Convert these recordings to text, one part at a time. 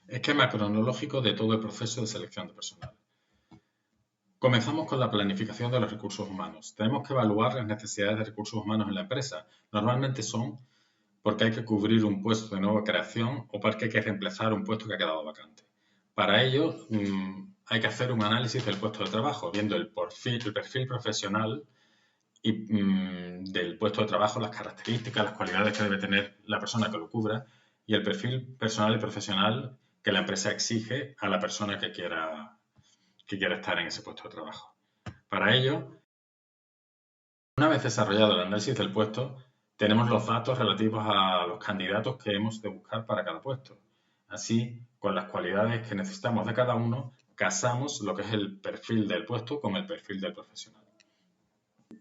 Esquema cronológico de todo el proceso de selección de personal. Comenzamos con la planificación de los recursos humanos. Tenemos que evaluar las necesidades de recursos humanos en la empresa. Normalmente son porque hay que cubrir un puesto de nueva creación o porque hay que reemplazar un puesto que ha quedado vacante. Para ello, hay que hacer un análisis del puesto de trabajo, viendo el perfil profesional y del puesto de trabajo, las características, las cualidades que debe tener la persona que lo cubra y el perfil personal y profesional que la empresa exige a la persona que quiera estar en ese puesto de trabajo. Para ello, una vez desarrollado el análisis del puesto, tenemos los datos relativos a los candidatos que hemos de buscar para cada puesto. Así, con las cualidades que necesitamos de cada uno, casamos lo que es el perfil del puesto con el perfil del profesional.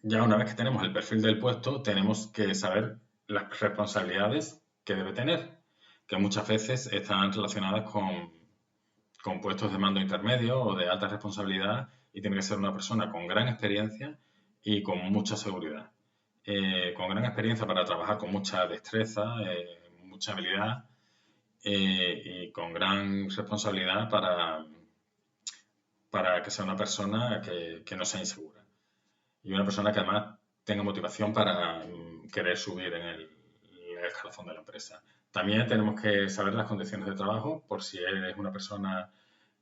Ya una vez que tenemos el perfil del puesto, tenemos que saber las responsabilidades que debe tener, que muchas veces están relacionadas con puestos de mando intermedio o de alta responsabilidad y tiene que ser una persona con gran experiencia y con mucha seguridad. Con gran experiencia para trabajar con mucha destreza, mucha habilidad y con gran responsabilidad para que sea una persona que no sea insegura y una persona que además tenga motivación para querer subir en el escalafón de la empresa. También tenemos que saber las condiciones de trabajo por si eres una persona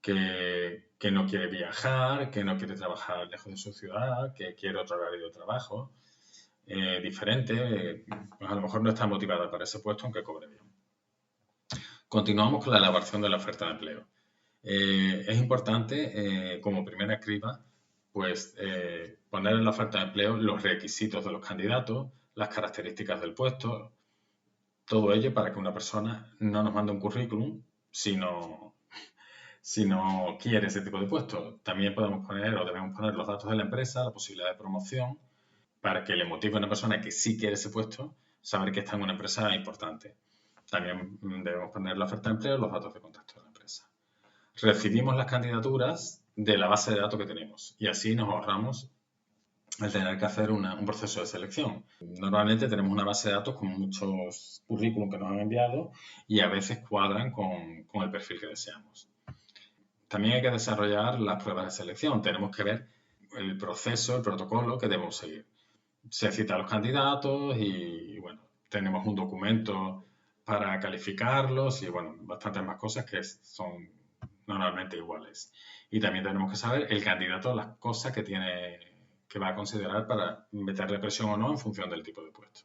que no quiere viajar, que no quiere trabajar lejos de su ciudad, que quiere otro horario de trabajo diferente, pues a lo mejor no está motivada para ese puesto aunque cobre bien. Continuamos con la elaboración de la oferta de empleo. Es importante, como primera criba, pues poner en la oferta de empleo los requisitos de los candidatos, las características del puesto, todo ello para que una persona no nos mande un currículum si no quiere ese tipo de puesto. También podemos poner o debemos poner los datos de la empresa, la posibilidad de promoción, para que le motive a una persona que sí quiere ese puesto, saber que está en una empresa importante. También debemos poner la oferta de empleo, los datos de contacto de la empresa. Recibimos las candidaturas de la base de datos que tenemos y así nos ahorramos el tener que hacer un proceso de selección. Normalmente tenemos una base de datos con muchos currículum que nos han enviado y a veces cuadran con el perfil que deseamos. También hay que desarrollar las pruebas de selección. Tenemos que ver el proceso, el protocolo que debemos seguir. Se cita a los candidatos y bueno, tenemos un documento para calificarlos y bueno, bastantes más cosas que son normalmente iguales. Y también tenemos que saber el candidato las cosas que va a considerar para meterle presión o no en función del tipo de puesto.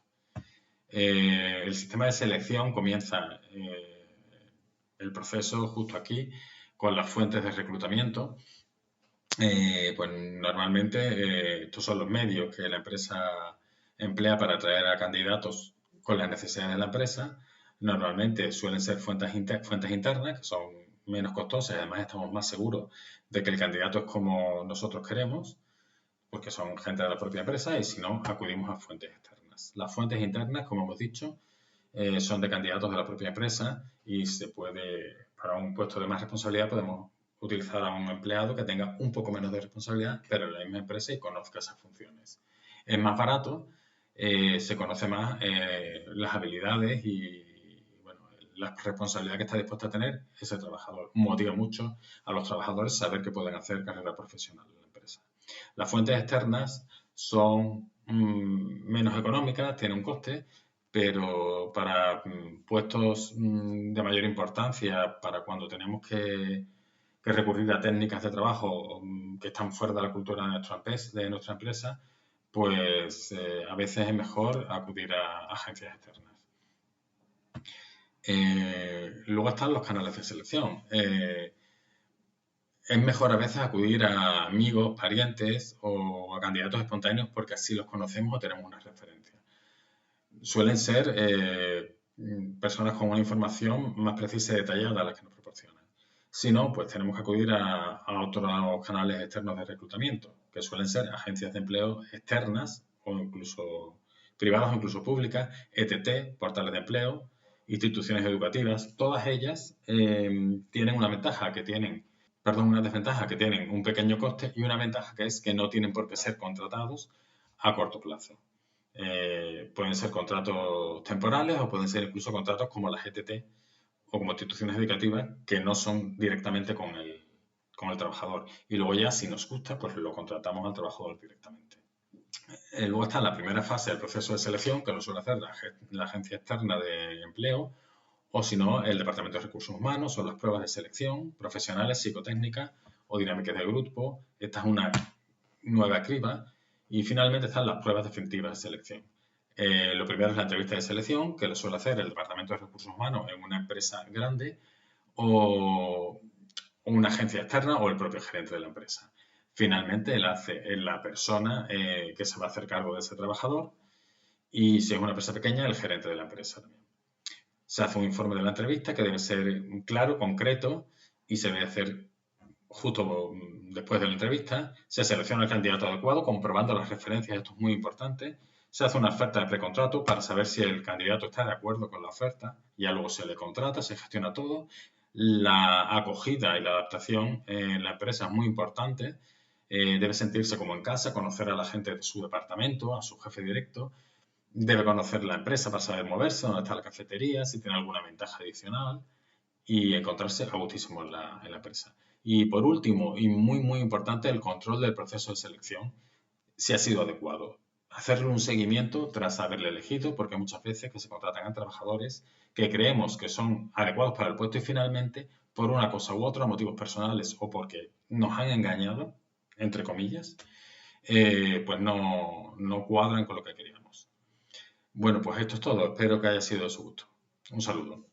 El sistema de selección comienza el proceso justo aquí con las fuentes de reclutamiento. Pues normalmente estos son los medios que la empresa emplea para atraer a candidatos con las necesidades de la empresa. Normalmente suelen ser fuentes internas, que son menos costosas y además estamos más seguros de que el candidato es como nosotros queremos, porque son gente de la propia empresa y si no, acudimos a fuentes externas. Las fuentes internas, como hemos dicho, son de candidatos de la propia empresa y para un puesto de más responsabilidad podemos utilizar a un empleado que tenga un poco menos de responsabilidad, pero en la misma empresa y conozca esas funciones. Es más barato, se conoce más las habilidades y bueno, la responsabilidad que está dispuesto a tener ese trabajador. Motiva mucho a los trabajadores saber que pueden hacer carrera profesional en la empresa. Las fuentes externas son menos económicas, tienen un coste, pero para puestos de mayor importancia, para cuando tenemos que recurrir a técnicas de trabajo que están fuera de la cultura de nuestra empresa, pues a veces es mejor acudir a agencias externas. Luego están los canales de selección. Es mejor a veces acudir a amigos, parientes o a candidatos espontáneos porque así los conocemos o tenemos una referencia. Suelen ser personas con una información más precisa y detallada a las que nos proporcionan. Si no, pues tenemos que acudir a otros canales externos de reclutamiento, que suelen ser agencias de empleo externas o incluso privadas o incluso públicas, ETT, portales de empleo, instituciones educativas. Todas ellas tienen una una desventaja que tienen un pequeño coste y una ventaja que es que no tienen por qué ser contratados a corto plazo. Pueden ser contratos temporales o pueden ser incluso contratos como las ETT o como instituciones educativas que no son directamente con el trabajador. Y luego ya, si nos gusta, pues lo contratamos al trabajador directamente. Luego está la primera fase del proceso de selección, que lo suele hacer la agencia externa de empleo, o si no, el Departamento de Recursos Humanos, o las pruebas de selección profesionales, psicotécnicas o dinámicas de grupo. Esta es una nueva criba. Y finalmente están las pruebas definitivas de selección. Lo primero es la entrevista de selección, que lo suele hacer el Departamento de Recursos Humanos en una empresa grande o una agencia externa o el propio gerente de la empresa. Finalmente, la persona que se va a hacer cargo de ese trabajador, y si es una empresa pequeña, el gerente de la empresa también. Se hace un informe de la entrevista que debe ser claro, concreto, y se debe hacer justo después de la entrevista. Se selecciona el candidato adecuado, comprobando las referencias, esto es muy importante. Se hace una oferta de precontrato para saber si el candidato está de acuerdo con la oferta. Ya luego se le contrata, se gestiona todo. La acogida y la adaptación en la empresa es muy importante. Debe sentirse como en casa, conocer a la gente de su departamento, a su jefe directo. Debe conocer la empresa para saber moverse, dónde está la cafetería, si tiene alguna ventaja adicional y encontrarse a gustísimo en la empresa. Y por último, y muy, muy importante, el control del proceso de selección, si ha sido adecuado. Hacerle un seguimiento tras haberle elegido, porque muchas veces que se contratan a trabajadores que creemos que son adecuados para el puesto y finalmente, por una cosa u otra, motivos personales o porque nos han engañado, entre comillas, pues no cuadran con lo que queríamos. Bueno, pues esto es todo. Espero que haya sido de su gusto. Un saludo.